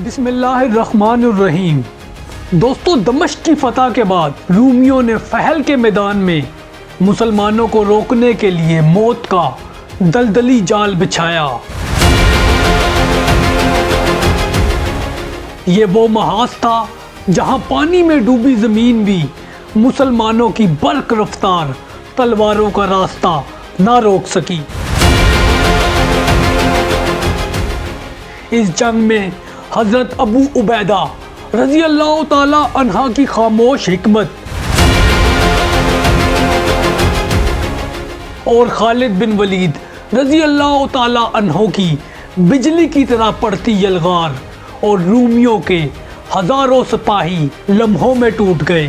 بسم اللہ الرحمن الرحیم۔ دوستو، دمشق کی فتح کے بعد رومیوں نے فحل کے میدان میں مسلمانوں کو روکنے کے لیے موت کا دلدلی جال بچھایا۔ یہ وہ محاذ تھا جہاں پانی میں ڈوبی زمین بھی مسلمانوں کی برق رفتار تلواروں کا راستہ نہ روک سکی۔ اس جنگ میں حضرت ابو عبیدہ رضی اللہ تعالی عنہ کی خاموش حکمت اور خالد بن ولید رضی اللہ تعالی عنہ کی بجلی کی طرح پڑتی یلغار اور رومیوں کے ہزاروں سپاہی لمحوں میں ٹوٹ گئے۔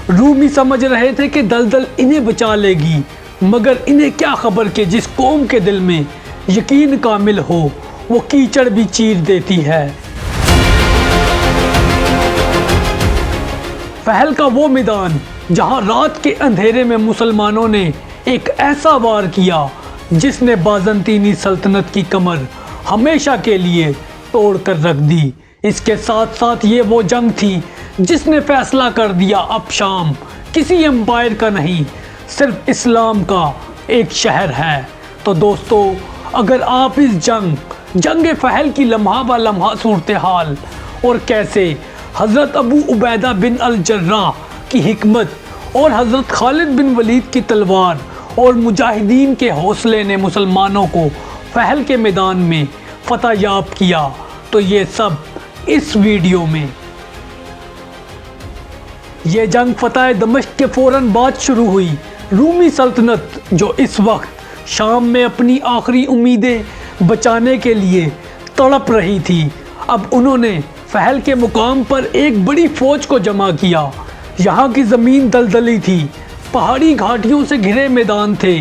رومی سمجھ رہے تھے کہ دلدل انہیں بچا لے گی، مگر انہیں کیا خبر کہ جس قوم کے دل میں یقین کامل ہو وہ کیچڑ بھی چیر دیتی ہے۔ فحل کا وہ میدان جہاں رات کے اندھیرے میں مسلمانوں نے ایک ایسا وار کیا جس نے بازنطینی سلطنت کی کمر ہمیشہ کے لیے توڑ کر رکھ دی۔ اس کے ساتھ ساتھ یہ وہ جنگ تھی جس نے فیصلہ کر دیا اب شام کسی امپائر کا نہیں، صرف اسلام کا ایک شہر ہے۔ تو دوستو، اگر آپ اس جنگ فحل کی لمحہ با لمحہ صورتحال اور کیسے حضرت ابو عبیدہ بن الجراح کی حکمت اور حضرت خالد بن ولید کی تلوار اور مجاہدین کے حوصلے نے مسلمانوں کو فحل کے میدان میں فتح یاب کیا، تو یہ سب اس ویڈیو میں۔ یہ جنگ فتح دمشق کے فوراً بعد شروع ہوئی۔ رومی سلطنت جو اس وقت شام میں اپنی آخری امیدیں بچانے کے لیے تڑپ رہی تھی، اب انہوں نے فحل کے مقام پر ایک بڑی فوج کو جمع کیا۔ یہاں کی زمین دلدلی تھی، پہاڑی گھاٹیوں سے گھرے میدان تھے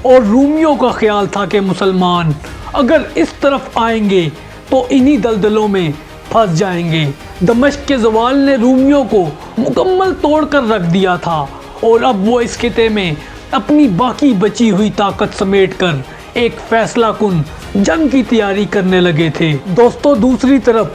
اور رومیوں کا خیال تھا کہ مسلمان اگر اس طرف آئیں گے تو انہی دلدلوں میں پھنس جائیں گے۔ دمشق کے زوال نے رومیوں کو مکمل توڑ کر رکھ دیا تھا اور اب وہ اس خطے میں اپنی باقی بچی ہوئی طاقت سمیٹ کر ایک فیصلہ کن جنگ کی تیاری کرنے لگے تھے۔ دوستو، دوسری طرف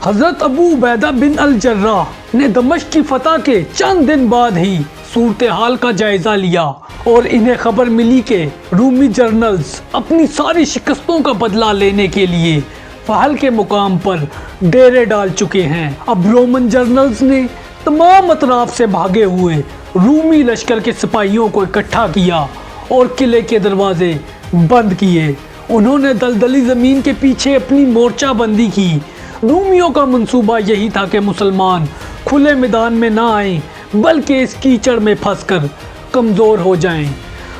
حضرت ابو عبیدہ بن الجراح نے دمشق کی فتح کے چند دن بعد ہی صورتحال کا جائزہ لیا اور انہیں خبر ملی کہ رومی جنرلز اپنی ساری شکستوں کا بدلہ لینے کے لیے فحل کے مقام پر ڈیرے ڈال چکے ہیں۔ اب رومن جنرلز نے تمام اطراف سے بھاگے ہوئے رومی لشکر کے سپاہیوں کو اکٹھا کیا اور قلعے کے دروازے بند کیے۔ انہوں نے دلدلی زمین کے پیچھے اپنی مورچہ بندی کی۔ رومیوں کا منصوبہ یہی تھا کہ مسلمان کھلے میدان میں نہ آئیں بلکہ اس کیچڑ میں پھنس کر کمزور ہو جائیں۔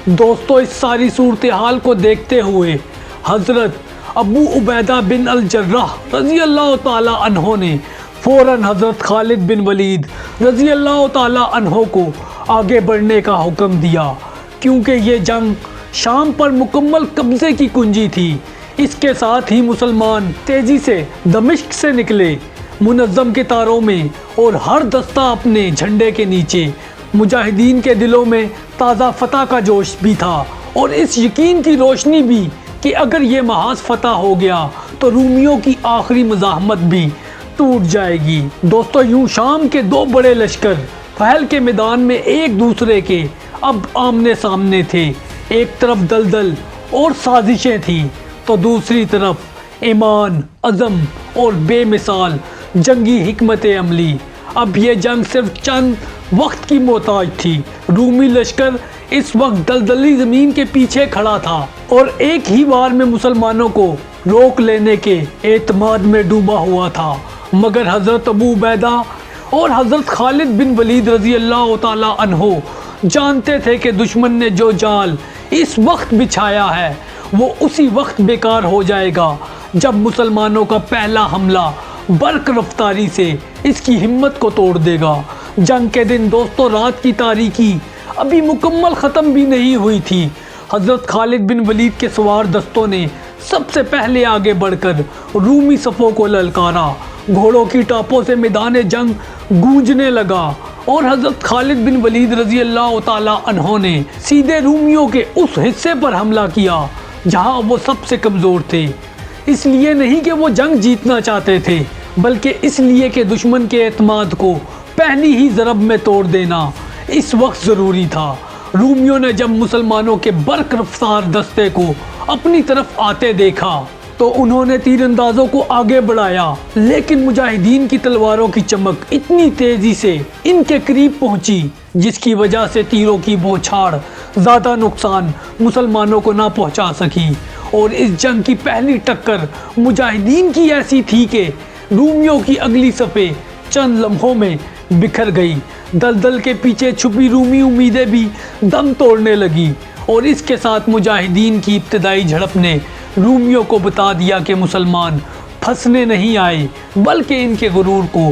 دوستو، اس ساری صورتحال کو دیکھتے ہوئے حضرت ابو عبیدہ بن الجراح رضی اللہ تعالی عنہ نے فوراً حضرت خالد بن ولید رضی اللہ تعالی عنہ کو آگے بڑھنے کا حکم دیا، کیونکہ یہ جنگ شام پر مکمل قبضے کی کنجی تھی۔ اس کے ساتھ ہی مسلمان تیزی سے دمشق سے نکلے، منظم کتاروں میں، اور ہر دستہ اپنے جھنڈے کے نیچے۔ مجاہدین کے دلوں میں تازہ فتح کا جوش بھی تھا اور اس یقین کی روشنی بھی کہ اگر یہ محاذ فتح ہو گیا تو رومیوں کی آخری مزاحمت بھی ٹوٹ جائے گی۔ دوستو، یوں شام کے دو بڑے لشکر فحل کے میدان میں ایک دوسرے کے اب آمنے سامنے تھے۔ ایک طرف دلدل اور سازشیں تھیں تو دوسری طرف ایمان، عزم اور بے مثال جنگی حکمت عملی۔ اب یہ جنگ صرف چند وقت کی محتاج تھی۔ رومی لشکر اس وقت دلدلی زمین کے پیچھے کھڑا تھا اور ایک ہی وار میں مسلمانوں کو روک لینے کے اعتماد میں ڈوبا ہوا تھا، مگر حضرت ابو عبیدہ اور حضرت خالد بن ولید رضی اللہ تعالی عنہ جانتے تھے کہ دشمن نے جو جال اس وقت بچھایا ہے وہ اسی وقت بیکار ہو جائے گا جب مسلمانوں کا پہلا حملہ برق رفتاری سے اس کی ہمت کو توڑ دے گا۔ جنگ کے دن دوستو، رات کی تاریکی ابھی مکمل ختم بھی نہیں ہوئی تھی۔ حضرت خالد بن ولید کے سوار دستوں نے سب سے پہلے آگے بڑھ کر رومی صفوں کو للکارا۔ گھوڑوں کی ٹاپوں سے میدان جنگ گونجنے لگا اور حضرت خالد بن ولید رضی اللہ تعالی عنہ نے سیدھے رومیوں کے اس حصے پر حملہ کیا جہاں وہ سب سے کمزور تھے۔ اس لیے نہیں کہ وہ جنگ جیتنا چاہتے تھے، بلکہ اس لیے کہ دشمن کے اعتماد کو پہلی ہی ضرب میں توڑ دینا اس وقت ضروری تھا۔ رومیوں نے جب مسلمانوں کے برق رفتار دستے کو اپنی طرف آتے دیکھا تو انہوں نے تیر اندازوں کو آگے بڑھایا، لیکن مجاہدین کی تلواروں کی چمک اتنی تیزی سے ان کے قریب پہنچی جس کی وجہ سے تیروں کی بوچھاڑ زیادہ نقصان مسلمانوں کو نہ پہنچا سکی، اور اس جنگ کی پہلی ٹکر مجاہدین کی ایسی تھی کہ رومیوں کی اگلی صفیں چند لمحوں میں بکھر گئی۔ دلدل کے پیچھے چھپی رومی امیدیں بھی دم توڑنے لگی، اور اس کے ساتھ مجاہدین کی ابتدائی جھڑپ نے رومیوں کو بتا دیا کہ مسلمان پھنسنے نہیں آئے بلکہ ان کے غرور کو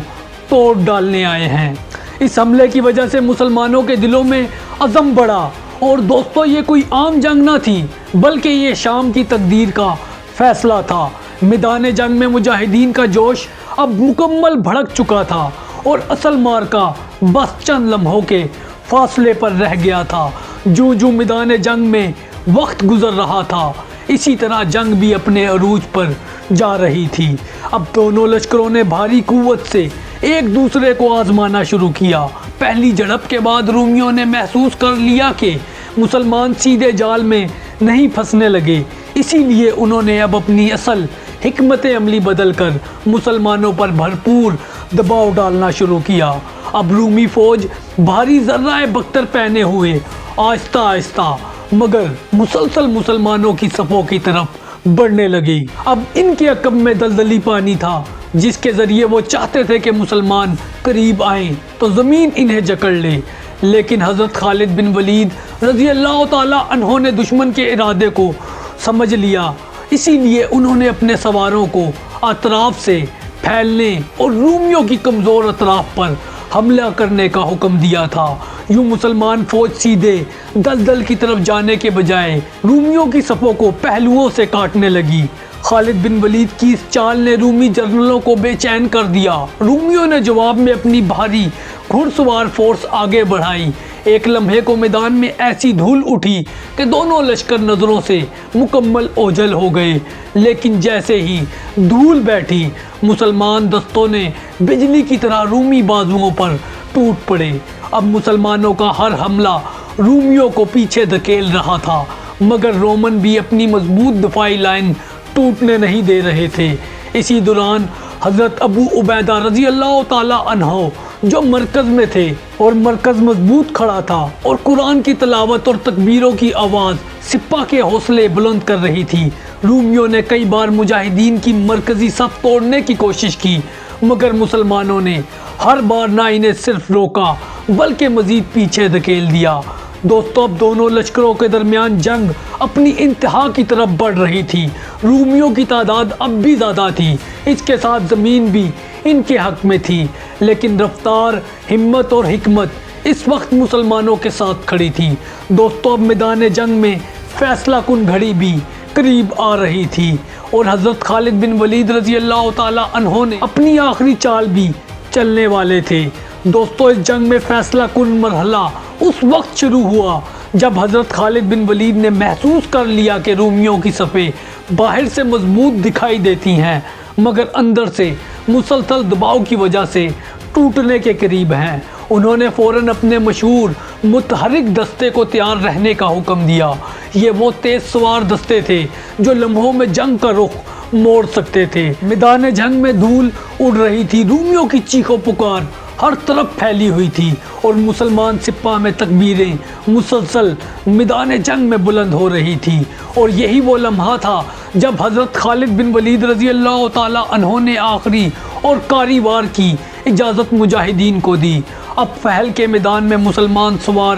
توڑ ڈالنے آئے ہیں۔ اس حملے کی وجہ سے مسلمانوں کے دلوں میں عزم بڑھا، اور دوستو یہ کوئی عام جنگ نہ تھی بلکہ یہ شام کی تقدیر کا فیصلہ تھا۔ میدان جنگ میں مجاہدین کا جوش اب مکمل بھڑک چکا تھا، اور اصل معرکہ بس چند لمحوں کے فاصلے پر رہ گیا تھا۔ جو میدان جنگ میں وقت گزر رہا تھا، اسی طرح جنگ بھی اپنے عروج پر جا رہی تھی۔ اب دونوں لشکروں نے بھاری قوت سے ایک دوسرے کو آزمانا شروع کیا۔ پہلی جھڑپ کے بعد رومیوں نے محسوس کر لیا کہ مسلمان سیدھے جال میں نہیں پھنسنے لگے، اسی لیے انہوں نے اب اپنی اصل حکمت عملی بدل کر مسلمانوں پر بھرپور دباؤ ڈالنا شروع کیا۔ اب رومی فوج بھاری ذرائع بختر پہنے ہوئے آہستہ آہستہ مگر مسلسل مسلمانوں کی صفوں کی طرف بڑھنے لگی۔ اب ان کے عقب میں دلدلی پانی تھا جس کے ذریعے وہ چاہتے تھے کہ مسلمان قریب آئیں تو زمین انہیں جکڑ لے، لیکن حضرت خالد بن ولید رضی اللہ تعالی عنہ نے دشمن کے ارادے کو سمجھ لیا، اسی لیے انہوں نے اپنے سواروں کو اطراف سے پھیلنے اور رومیوں کی کمزور اطراف پر حملہ کرنے کا حکم دیا تھا۔ یوں مسلمان فوج سیدھے دلدل کی طرف جانے کے بجائے رومیوں کی صفوں کو پہلوؤں سے کاٹنے لگی۔ خالد بن ولید کی اس چال نے رومی جنرلوں کو بے چین کر دیا۔ رومیوں نے جواب میں اپنی بھاری گھڑ سوار فورس آگے بڑھائی۔ ایک لمحے کو میدان میں ایسی دھول اٹھی کہ دونوں لشکر نظروں سے مکمل اوجھل ہو گئے، لیکن جیسے ہی دھول بیٹھی مسلمان دستوں نے بجلی کی طرح رومی بازوؤں پر ٹوٹ پڑے۔ اب مسلمانوں کا ہر حملہ رومیوں کو پیچھے دھکیل رہا تھا، مگر رومن بھی اپنی مضبوط دفاعی لائن ٹوٹنے نہیں دے رہے تھے۔ اسی دوران حضرت ابو عبیدہ رضی اللہ تعالی عنہ جو مرکز میں تھے اور مرکز مضبوط کھڑا تھا، اور قرآن کی تلاوت اور تکبیروں کی آواز سپاہ کے حوصلے بلند کر رہی تھی۔ رومیوں نے کئی بار مجاہدین کی مرکزی صف توڑنے کی کوشش کی، مگر مسلمانوں نے ہر بار نہ انہیں صرف روکا بلکہ مزید پیچھے دھکیل دیا۔ دوستو اب دونوں لشکروں کے درمیان جنگ اپنی انتہا کی طرف بڑھ رہی تھی۔ رومیوں کی تعداد اب بھی زیادہ تھی، اس کے ساتھ زمین بھی ان کے حق میں تھی، لیکن رفتار، ہمت اور حکمت اس وقت مسلمانوں کے ساتھ کھڑی تھی۔ دوستو اب میدان جنگ میں فیصلہ کن گھڑی بھی قریب آ رہی تھی، اور حضرت خالد بن ولید رضی اللہ تعالی عنہ نے اپنی آخری چال بھی چلنے والے تھے۔ دوستو اس جنگ میں فیصلہ کن مرحلہ اس وقت شروع ہوا جب حضرت خالد بن ولید نے محسوس کر لیا کہ رومیوں کی صفیں باہر سے مضبوط دکھائی دیتی ہیں مگر اندر سے مسلسل دباؤ کی وجہ سے ٹوٹنے کے قریب ہیں۔ انہوں نے فوراً اپنے مشہور متحرک دستے کو تیار رہنے کا حکم دیا۔ یہ وہ تیز سوار دستے تھے جو لمحوں میں جنگ کا رخ موڑ سکتے تھے۔ میدان جنگ میں دھول اڑ رہی تھی، رومیوں کی چیخ و پکار ہر طرف پھیلی ہوئی تھی، اور مسلمان سپاہ میں تکبیریں مسلسل میدان جنگ میں بلند ہو رہی تھی۔ اور یہی وہ لمحہ تھا جب حضرت خالد بن ولید رضی اللہ تعالی عنہ نے آخری اور کاری وار کی اجازت مجاہدین کو دی۔ اب پھیل کے میدان میں مسلمان سوار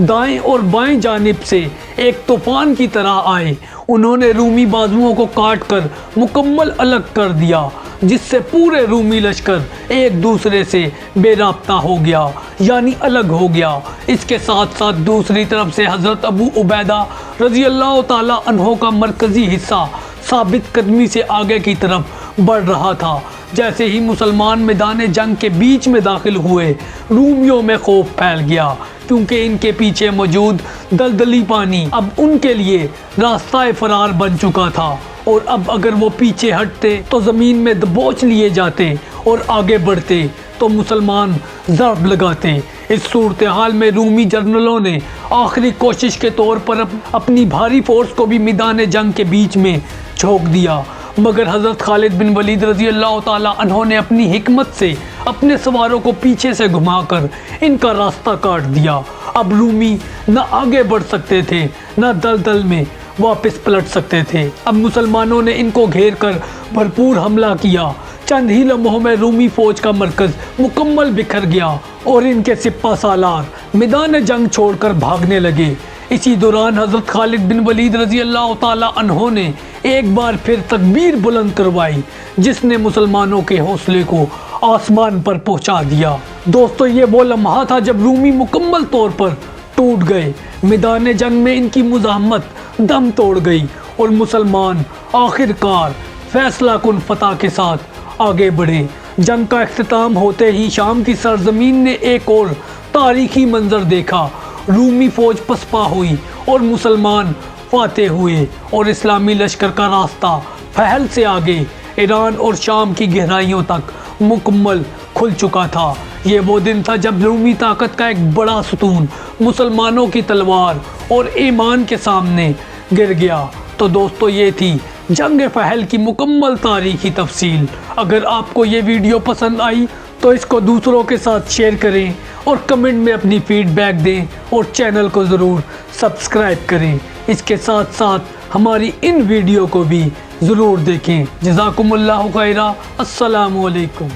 دائیں اور بائیں جانب سے ایک طوفان کی طرح آئے۔ انہوں نے رومی بازوؤں کو کاٹ کر مکمل الگ کر دیا، جس سے پورے رومی لشکر ایک دوسرے سے بے رابطہ ہو گیا، یعنی الگ ہو گیا۔ اس کے ساتھ ساتھ دوسری طرف سے حضرت ابو عبیدہ رضی اللہ تعالی عنہ کا مرکزی حصہ ثابت قدمی سے آگے کی طرف بڑھ رہا تھا۔ جیسے ہی مسلمان میدان جنگ کے بیچ میں داخل ہوئے، رومیوں میں خوف پھیل گیا۔ کیونکہ ان کے پیچھے موجود دلدلی پانی اب ان کے لیے راستہ فرار بن چکا تھا، اور اب اگر وہ پیچھے ہٹتے تو زمین میں دبوچ لیے جاتے اور آگے بڑھتے تو مسلمان ضرب لگاتے۔ اس صورتحال میں رومی جنرلوں نے آخری کوشش کے طور پر اپنی بھاری فورس کو بھی میدان جنگ کے بیچ میں جھونک دیا، مگر حضرت خالد بن ولید رضی اللہ تعالی عنہ نے اپنی حکمت سے اپنے سواروں کو پیچھے سے گھما کر ان کا راستہ کاٹ دیا۔ اب رومی نہ آگے بڑھ سکتے تھے نہ دلدل میں واپس پلٹ سکتے تھے۔ اب مسلمانوں نے ان کو گھیر کر بھرپور حملہ کیا۔ چند ہی لمحوں میں رومی فوج کا مرکز مکمل بکھر گیا اور ان کے سپہ سالار میدان جنگ چھوڑ کر بھاگنے لگے۔ اسی دوران حضرت خالد بن ولید رضی اللہ تعالی عنہ نے ایک بار پھر تکبیر بلند کروائی، جس نے مسلمانوں کے حوصلے کو آسمان پر پہنچا دیا۔ دوستو، یہ وہ لمحہ تھا جب رومی مکمل طور پر ٹوٹ گئے۔ میدان جنگ میں ان کی مزاحمت دم توڑ گئی اور مسلمان آخر کار فیصلہ کن فتح کے ساتھ آگے بڑھے۔ جنگ کا اختتام ہوتے ہی شام کی سرزمین نے ایک اور تاریخی منظر دیکھا۔ رومی فوج پسپا ہوئی اور مسلمان فاتح ہوئے، اور اسلامی لشکر کا راستہ پھیل سے آگے ایران اور شام کی گہرائیوں تک مکمل کھل چکا تھا۔ یہ وہ دن تھا جب رومی طاقت کا ایک بڑا ستون مسلمانوں کی تلوار اور ایمان کے سامنے گر گیا۔ تو دوستو، یہ تھی جنگ فحل کی مکمل تاریخی تفصیل۔ اگر آپ کو یہ ویڈیو پسند آئی تو اس کو دوسروں کے ساتھ شیئر کریں اور کمنٹ میں اپنی فیڈ بیک دیں، اور چینل کو ضرور سبسکرائب کریں۔ اس کے ساتھ ساتھ ہماری ان ویڈیو کو بھی ضرور دیکھیں۔ جزاکم اللہ خیرہ۔ السلام علیکم۔